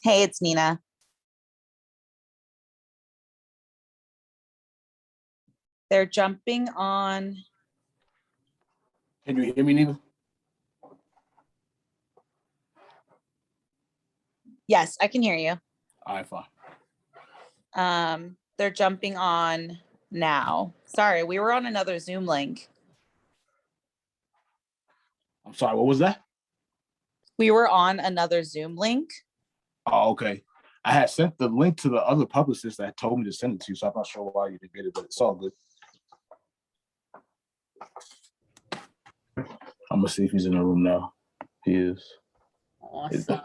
Hey, it's Nina. They're jumping on. Can you hear me, Nina? Yes, I can hear you. All right, fine. They're jumping on now. Sorry, we were on another Zoom link. I'm sorry, what was that? We were on another Zoom link. Oh, okay. I had sent the link to the other publicist that told me to send it to you, so I'm not sure why you didn't get it, but it's all good. I'm gonna see if he's in the room now. He is. Awesome.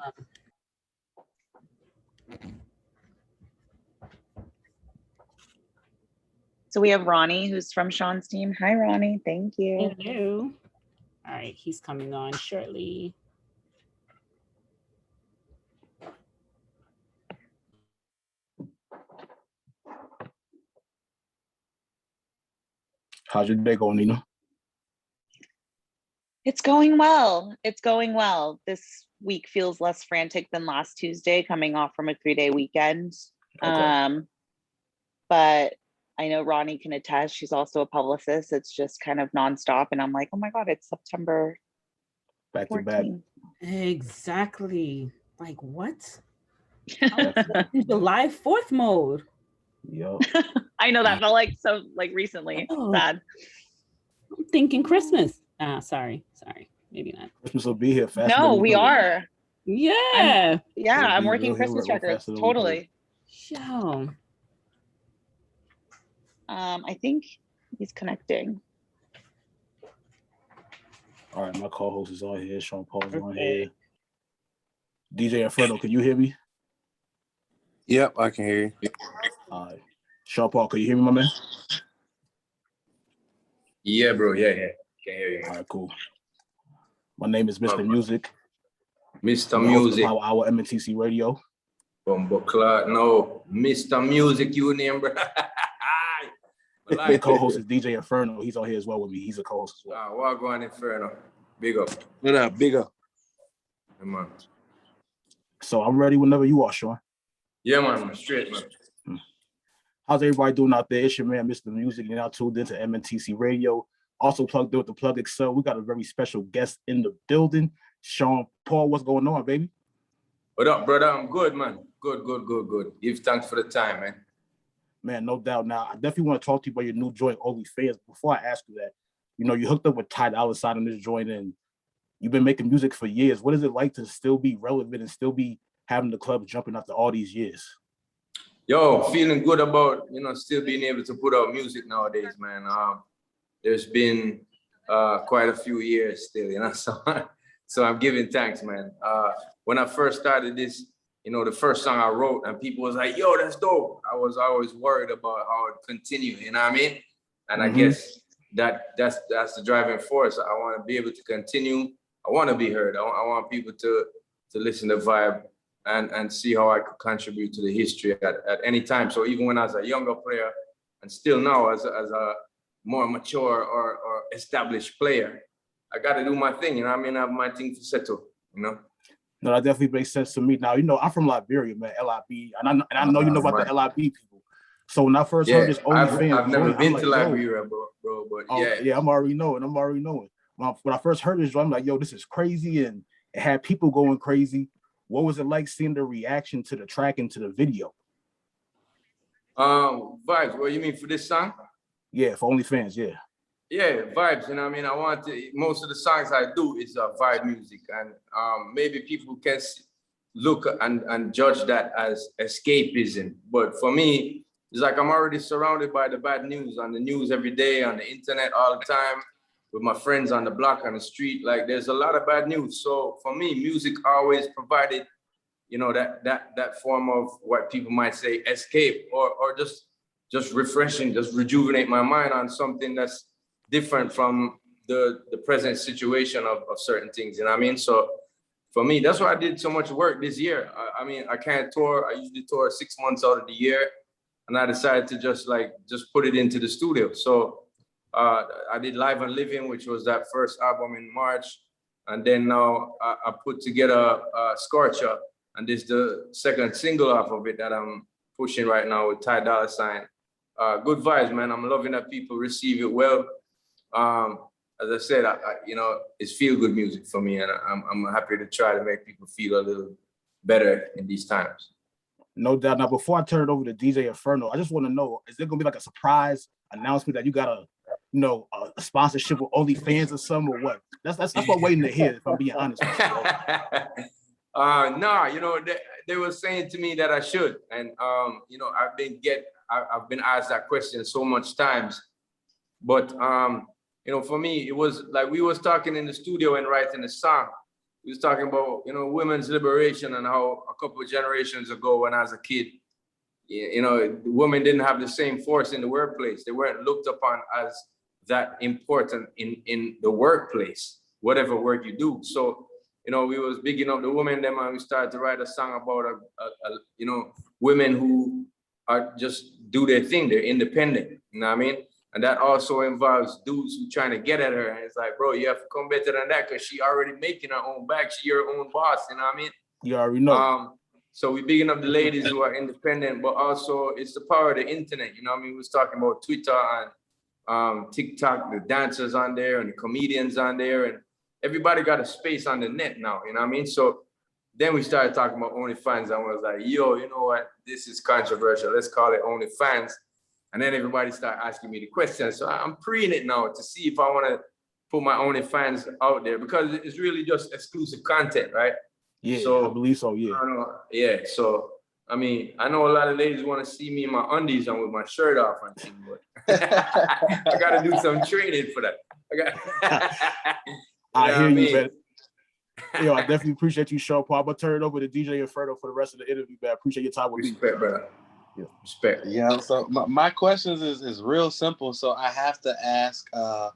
So we have Ronnie, who's from Sean's team. Hi, Ronnie. Thank you. Hello. All right, he's coming on shortly. How's your day going, Nina? It's going well. It's going well. This week feels less frantic than last Tuesday, coming off from a 3-day weekend. Okay. But I know Ronnie can attest. She's also a publicist. It's just kind of nonstop. And I'm like, oh my God, it's September Back to back. 14th. Exactly. Like what? July 4th mode. Yo. I know that felt like so like recently. Oh. Sad. I'm thinking Christmas. Sorry. Maybe not. Christmas will be here fast. No, we are. Yeah. I'm working Christmas records. Totally. Yo. I think he's connecting. All right, my co-host is on here. Sean Paul's on here. DJ Inferno, can you hear me? Yep, I can hear you. All right. Sean Paul, can you hear me, my man? Yeah, bro. Yeah. Can hear you. All right, cool. My name is Mr. Music. Mr. Music. Our MNTC Radio. No, Mr. Music, you name, bro. My co-host is DJ Inferno. He's on here as well with me. He's a co-host as well. What going Inferno? Big up. What up, big up? Come on. So I'm ready whenever you are, Sean. Yeah, man. Straight, man. How's everybody doing out there? It's your man, Mr. Music. You're now tuned into MNTC Radio. Also plugged in with the Plug Excel. We got a very special guest in the building. Sean Paul, what's going on, baby? What up, brother? I'm good, man. Good. Give thanks for the time, man. Man, no doubt. Now, I definitely want to talk to you about your new joint, OnlyFans. Before I ask you that, you hooked up with Ty Dolla $ign on this joint, and you've been making music for years. What is it like to still be relevant and still be having the club jumping after all these years? Yo, feeling good about, still being able to put out music nowadays, man. There's been quite a few years still, so I'm giving thanks, man. When I first started this, the first song I wrote and people was like, yo, that's dope. I was always worried about how it continue, you know what I mean? And I guess that's the driving force. I want to be able to continue. I want to be heard. I want people to listen to Vibe and see how I could contribute to the history at any time. So even when I was a younger player and still now as a more mature or established player, I got to do my thing, I have my thing to settle, No, that definitely makes sense to me. Now, I'm from Liberia, man, LIB, and I know you know about the LIB people. So when I first heard this OnlyFans, I've never been to Liberia, bro, but yeah, I'm already knowing. When I first heard this, I'm like, yo, this is crazy, and it had people going crazy. What was it like seeing the reaction to the track and to the video? Vibes, what you mean for this song? Yeah, for OnlyFans, yeah. Yeah, vibes, I want to, most of the songs I do is vibe music, and maybe people can look and judge that as escapism, but for me, it's like I'm already surrounded by the bad news on the news every day, on the internet all the time, with my friends on the block, on the street. Like there's a lot of bad news. So for me, music always provided, that form of what people might say escape or just refreshing, just rejuvenate my mind on something that's different from the present situation of certain things, So for me, that's why I did so much work this year. I can't tour. I usually tour 6 months out of the year. And I decided to just put it into the studio. So I did Live and Living, which was that first album in March. And then now I put together Scorcher, and this is the second single off of it that I'm pushing right now with Ty Dolla $ign. Good vibes, man. I'm loving that people receive it well. As I said, it's feel good music for me, and I'm happy to try to make people feel a little better in these times. No doubt. Now, before I turn it over to DJ Inferno, I just want to know, is there gonna be like a surprise announcement that you got a sponsorship with OnlyFans or something, or what? That's what I'm waiting to hear, if I'm being honest with you. No, they were saying to me that I should, and I've been asked that question so much times, but for me, it was like we was talking in the studio and writing the song. We was talking about women's liberation and how a couple of generations ago, when I was a kid, women didn't have the same force in the workplace. They weren't looked upon as that important in the workplace, whatever work you do. So we was bigging up the women them, and we started to write a song about women who are just do their thing. They're independent. You know what I mean? And that also involves dudes who trying to get at her. And it's like, bro, you have to come better than that, because she already making her own bag. She your own boss. You know what I mean? You already know. So we bigging up the ladies who are independent, but also it's the power of the internet. You know what I mean? We was talking about Twitter and TikTok, the dancers on there and the comedians on there, and everybody got a space on the net now. You know what I mean? So then we started talking about OnlyFans, and I was like, yo, you know what? This is controversial. Let's call it OnlyFans. And then everybody started asking me the questions. So I'm preying it now to see if I want to put my OnlyFans out there, because it's really just exclusive content, right? Yeah, so, I believe so, yeah. So, I mean, I know a lot of ladies want to see me in my undies and with my shirt off and things, but I got to do some training for that. I hear you, man. Yo, I definitely appreciate you, Sean Paul. I'm going to turn it over to DJ Inferno for the rest of the interview, man. I appreciate your time with me. Respect, brother. Yeah. Respect. Yeah, so my questions is real simple. So I have to ask, I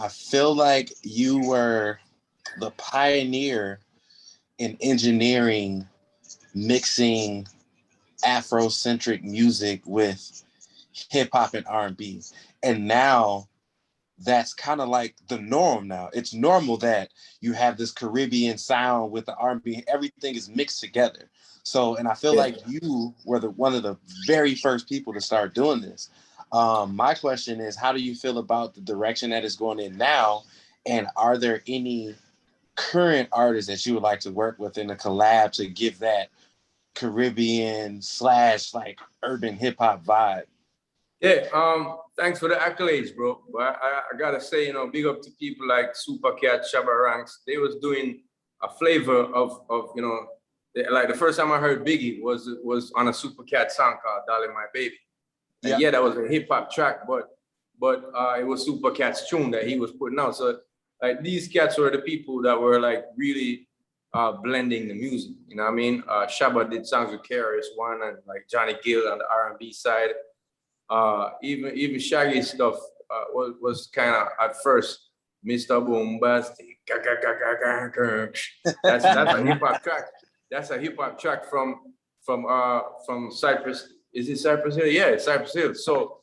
feel like you were the pioneer in engineering, mixing Afrocentric music with hip hop and R&B. And now that's kind of like the norm now. It's normal that you have this Caribbean sound with the R&B, everything is mixed together. So, and I feel like you were one of the very first people to start doing this. My question is, how do you feel about the direction that it's going in now? And are there any current artists that you would like to work with in a collab to give that Caribbean / like urban hip hop vibe? Yeah, thanks for the accolades, bro. But I gotta say, big up to people like Supercat, Shabba Ranks. They was doing a flavor of like the first time I heard Biggie was on a Supercat song called "Darling My Baby." And yeah, that was a hip hop track, but it was Supercat's tune that he was putting out. So like these cats were the people that were like really blending the music. You know what I mean? Shabba did songs with KRS-One and like Johnny Gill on the R&B side. Even Shaggy stuff was kind of at first Mr. Boombastic. That's a hip hop track. That's a hip hop track from Cypress. Is it Cypress Hill? Yeah, Cypress Hill. So,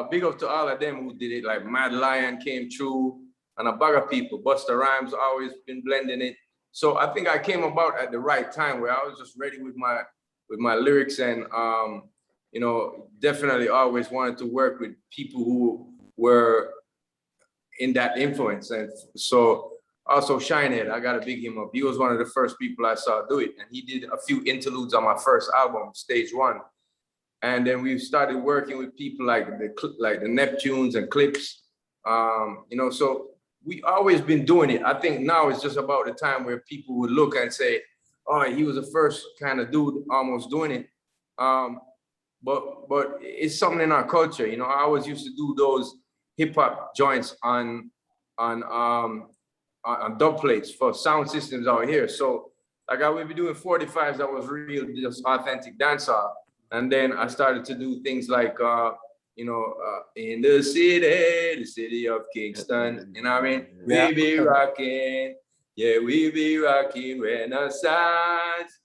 big up to all of them who did it. Like Mad Lion came through, and a bag of people. Busta Rhymes always been blending it. So I think I came about at the right time where I was just ready with my lyrics, and definitely always wanted to work with people who were in that influence. And so also Shinehead, I gotta big him up. He was one of the first people I saw do it, and he did a few interludes on my first album, Stage One. And then we started working with people like the Neptunes and Clips. So we always been doing it. I think now it's just about the time where people would look and say, "Oh, he was the first kind of dude almost doing it." But it's something in our culture. I always used to do those hip hop joints on dub plates for sound systems out here. So like I would be doing 45s that was real, just authentic dancehall. And then I started to do things like, in the city of Kingston, you know what I mean? Yeah. We be rocking, yeah, we be rocking Renaissance.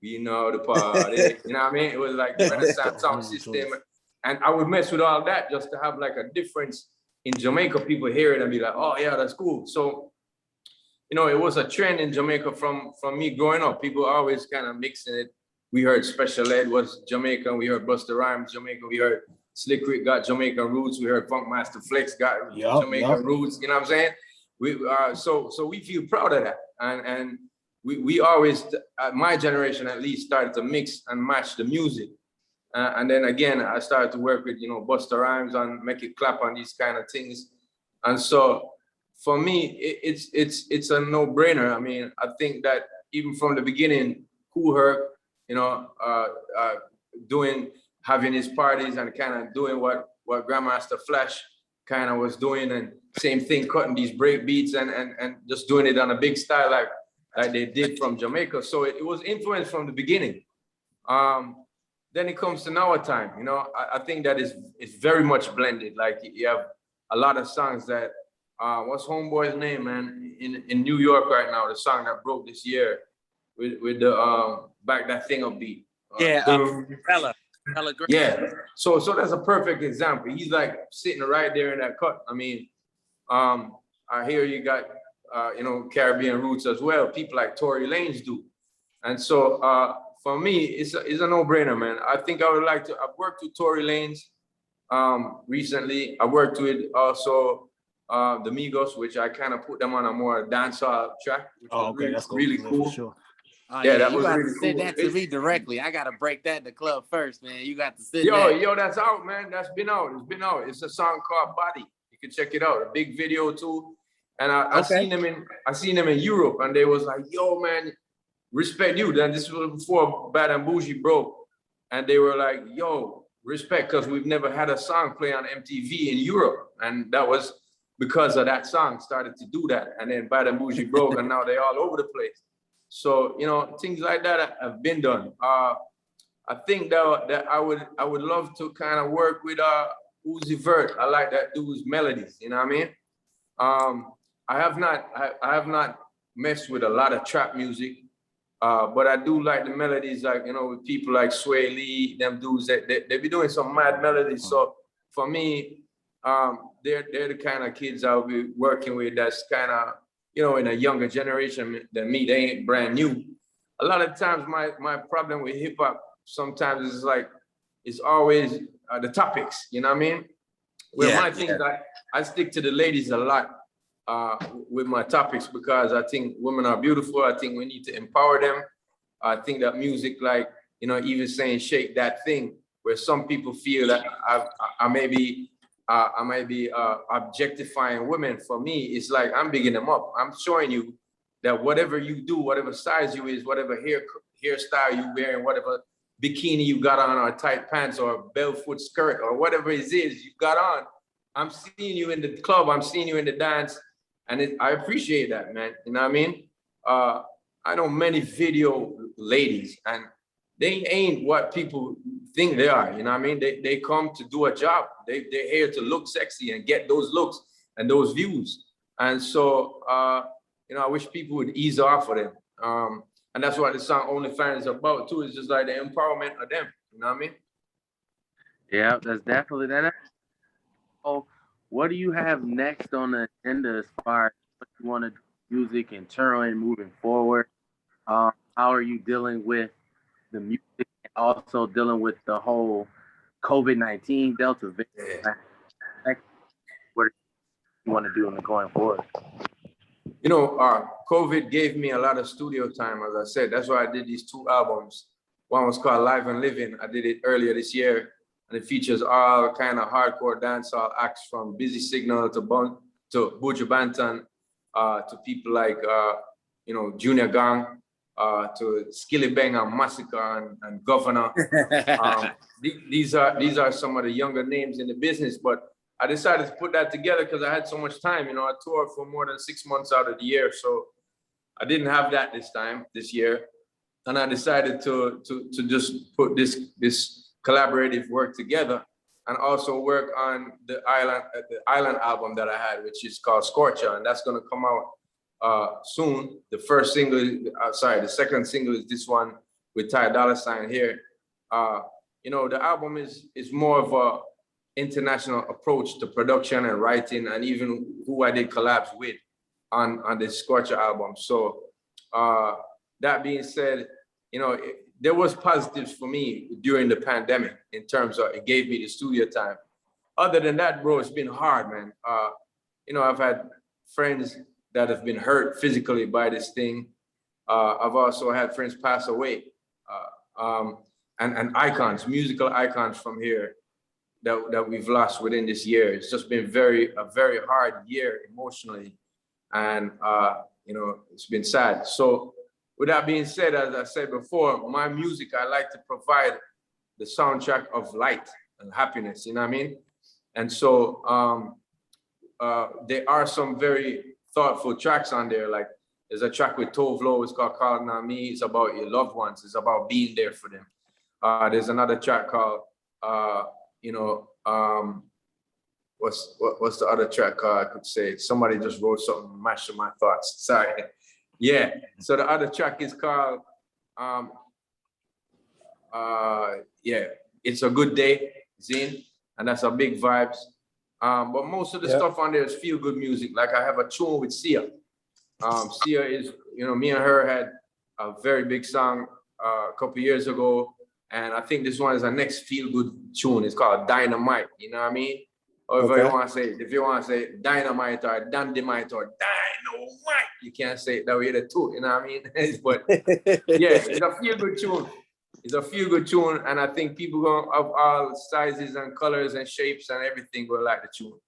We know the party, you know what I mean? It was like the Renaissance sound system. And I would mess with all that just to have like a difference in Jamaica, people hear it and be like, oh yeah, that's cool. So, you know, it was a trend in Jamaica from me growing up. People always kind of mixing it. We heard Special Ed was Jamaican. We heard Busta Rhymes Jamaican. We heard Slick Rick got Jamaican roots. We heard Funk Master Flex got Jamaican roots. You know what I'm saying? So we feel proud of that, and we always, my generation at least, started to mix and match the music. And then again, I started to work with, you know, Busta Rhymes on Make It Clap on these kind of things. And so for me, it's a no-brainer. I mean, I think that even from the beginning, Kool Herc, you know, having his parties and kind of doing what Grandmaster Flash kind of was doing, and same thing, cutting these break beats and just doing it on a big style like they did from Jamaica. So it was influenced from the beginning. Then it comes to now time, you know, I think that it's very much blended. Like you have a lot of songs that, what's Homeboy's name, man, in New York right now, the song that broke this year with the Back That Thing Up beat. Fella Great. Yeah, so that's a perfect example. He's like sitting right there in that cut. I mean, I hear you got, you know, Caribbean roots as well. People like Tory Lanez do. And so for me, it's a no-brainer, man. I think I would like to, I've worked with Tory Lanez recently. I worked with also the Migos, which I kind of put them on a more dancehall track, which was okay, that's really cool. For sure. Yeah, that you was got really to send cool. that to me directly. I got to break that in the club first, man. You got to send Yo, that. yo, that's out, man. That's been out. It's been out. It's a song called Body. You can check it out. A big video too. And I seen them in Europe, and they was like, yo, man, respect you. Then this was before Bad and Bougie broke. And they were like, yo, respect, because we've never had a song play on MTV in Europe. And that was because of that song started to do that. And then Bad and Bougie broke, and now they're all over the place. So, you know, things like that have been done. I think that I would love to kind of work with Uzi Vert. I like that dude's melodies, you know what I mean? I have not messed with a lot of trap music, but I do like the melodies, like, you know, with people like Sway Lee, them dudes, they be doing some mad melodies. So for me, they're the kind of kids I'll be working with that's kind of, you know, in a younger generation than me. They ain't brand new. A lot of times my problem with hip hop sometimes is like, it's always the topics, you know what I mean? Where my thing is I stick to the ladies a lot with my topics, because I think women are beautiful. I think we need to empower them. I think that music, like, you know, even saying Shake That Thing, where some people feel that I may be objectifying women. For me, it's like I'm bigging them up. I'm showing you that whatever you do, whatever size you is, whatever hairstyle you wearing, whatever bikini you got on, or tight pants, or barefoot skirt, or whatever it is you got on, I'm seeing you in the club, I'm seeing you in the dance, and I appreciate that, man. You know what I mean? I know many video ladies, and they ain't what people think they are, you know what I mean? They come to do a job. They're here to look sexy and get those looks and those views. And so, you know, I wish people would ease off of them. And that's what the song OnlyFans is about too. It's just like the empowerment of them, you know what I mean? Yeah, that's definitely that. Oh, what do you have next on the agenda as far as what you want to do, music and touring moving forward? How are you dealing with the music and also dealing with the whole COVID-19 Delta variant? What do you want to do in the going forward? You know, COVID gave me a lot of studio time, as I said. That's why I did these 2 albums. One was called Live and Living. I did it earlier this year, and it features all kind of hardcore dancehall acts, from Busy Signal to Buju Banton, to people like, you know, Junior Gang, to Skilly Bang and Massacre and Governor. These are some of the younger names in the business, but I decided to put that together because I had so much time. You know, I toured for more than 6 months out of the year, so I didn't have that this year, and I decided to just put this collaborative work together, and also work on the island album that I had, which is called Scorcher, and that's gonna come out soon. The first single, the second single is this one with Ty Dolla $ign here. You know, the album is more of a international approach to production and writing, and even who I did collabs with on the Scorcher album. So that being said, you know, there was positives for me during the pandemic in terms of it gave me the studio time. Other than that, bro, it's been hard, man. You know, I've had friends that have been hurt physically by this thing. I've also had friends pass away, and icons, musical icons from here that we've lost within this year. It's just been a very hard year emotionally, and you know, it's been sad. So with that being said, as I said before, my music, I like to provide the soundtrack of light and happiness, you know what I mean? And so there are some very thoughtful tracks on there. Like there's a track with Tove Lo, it's called Calling on Me. It's about your loved ones. It's about being there for them. There's another track called, you know, what's the other track called? I could say somebody just wrote something, mashed up my thoughts. Sorry. Yeah. So the other track is called, yeah, It's a Good Day, Zine, and that's a big vibes. But most of the stuff on there is feel good music. Like I have a tune with Sia. Sia is, you know, me and her had a very big song a couple years ago. And I think this one is our next feel good tune. It's called Dynamite. You know what I mean? Or if you want to say dynamite or dandemite or dynamite, you can't say it that way too. You know what I mean? But yeah, it's a feel good tune. It's a feel good tune, and I think people of all sizes and colors and shapes and everything will like the tune.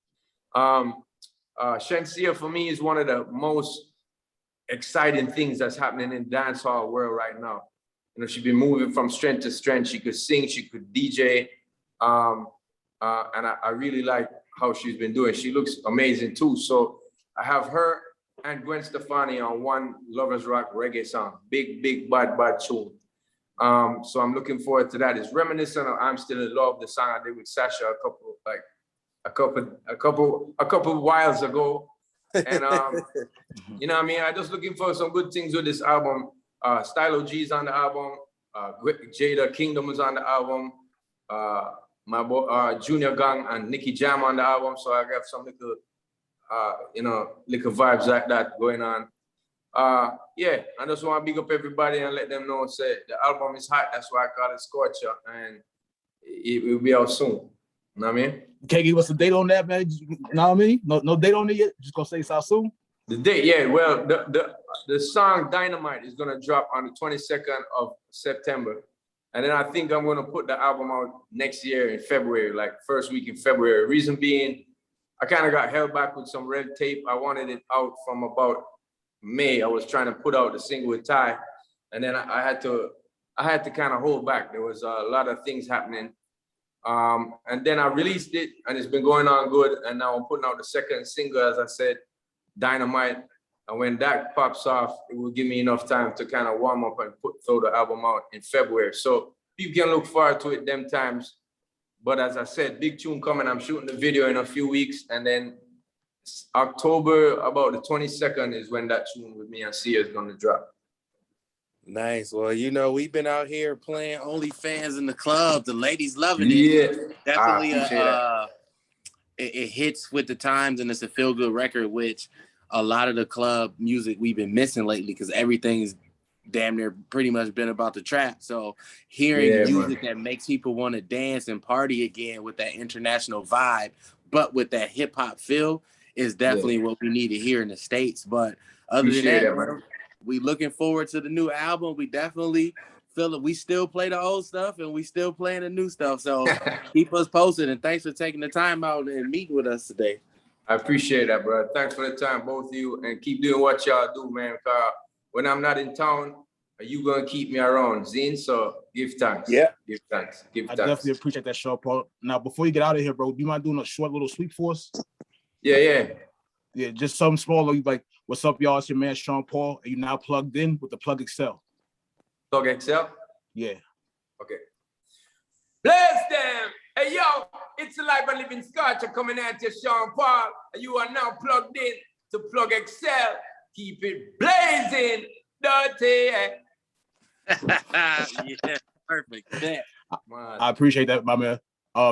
Shenseea for me is one of the most exciting things that's happening in dancehall world right now. You know, she's been moving from strength to strength. She could sing, she could DJ, and I really like how she's been doing. She looks amazing too. So I have her and Gwen Stefani on one Lovers Rock reggae song, big bad tune. So I'm looking forward to that. It's reminiscent of I'm Still in Love, the song I did with Sasha a couple whiles ago. And you know what I mean? I'm just looking for some good things with this album. Stylo G's on the album. Jada Kingdom is on the album. My boy Junior Gang and Nicky Jam on the album. So I got some little, you know, little vibes like that going on. Yeah, I just want to big up everybody and let them know, say the album is hot. That's why I call it Scorcher, and it will be out soon. You know what I mean? Can't give us a date on that, man. You know what I mean? No date on it yet. Just gonna say it's out soon. The date, yeah. Well, the song Dynamite is gonna drop on the 22nd of September, and then I think I'm gonna put the album out next year in February, like first week in February. Reason being, I kind of got held back with some red tape. I wanted it out from about May. I was trying to put out the single with Ty, and then I had to kind of hold back. There was a lot of things happening, and then I released it, and it's been going on good. And now I'm putting out the second single, as I said, Dynamite. And when that pops off, it will give me enough time to kind of warm up and throw the album out in February. So people can look forward to it them times. But as I said, big tune coming. I'm shooting the video in a few weeks, and then October, about the 22nd, is when that tune with me and Sia is gonna drop. Nice. Well, you know, we've been out here playing OnlyFans in the club. The ladies loving it. Yeah, Definitely it hits with the times, and it's a feel-good record, which a lot of the club music we've been missing lately because everything's damn near pretty much been about the trap. So hearing music that makes people want to dance and party again with that international vibe, but with that hip-hop feel, is definitely what we need to hear in the States. But other than that, we looking forward to the new album. We definitely feel that we still play the old stuff and we still playing the new stuff. So keep us posted, and thanks for taking the time out and meeting with us today. I appreciate that, bro. Thanks for the time, both of you, and keep doing what y'all do, man. Cause when I'm not in town, are you gonna keep me around, Zine? So give thanks. Yeah. Give thanks. I definitely appreciate that, Sean Paul. Now, before you get out of here, bro, do you mind doing a short little sweep for us? Yeah, just something small. You like, what's up, y'all? It's your man, Sean Paul, and you now plugged in with the Plug Excel. Plug Excel? Yeah. Okay. Bless them! Hey, yo, it's Alive and Living Scorcher coming at you, Sean Paul. You are now plugged in to Plug Excel. Keep it blazing, dirty. Yeah, perfect. Yeah. I appreciate that, my man.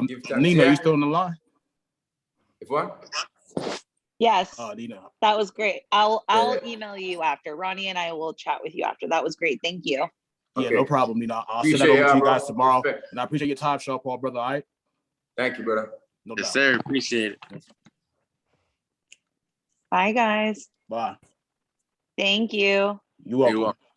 Give thanks. Nina, Yeah. you still on the line? If what? Yes, Nina. that was great. I'll Yeah. email you after. Ronnie and I will chat with you after. That was great. Thank you. Yeah, Okay. no problem, Nina. I'll send that Appreciate over to you bro. guys tomorrow. Respect. And I appreciate your time, Shaw Paul, brother. All right? Thank you, brother. No Yes, doubt. sir. Appreciate it. Bye, guys. Bye. Thank you. You're welcome. You're welcome.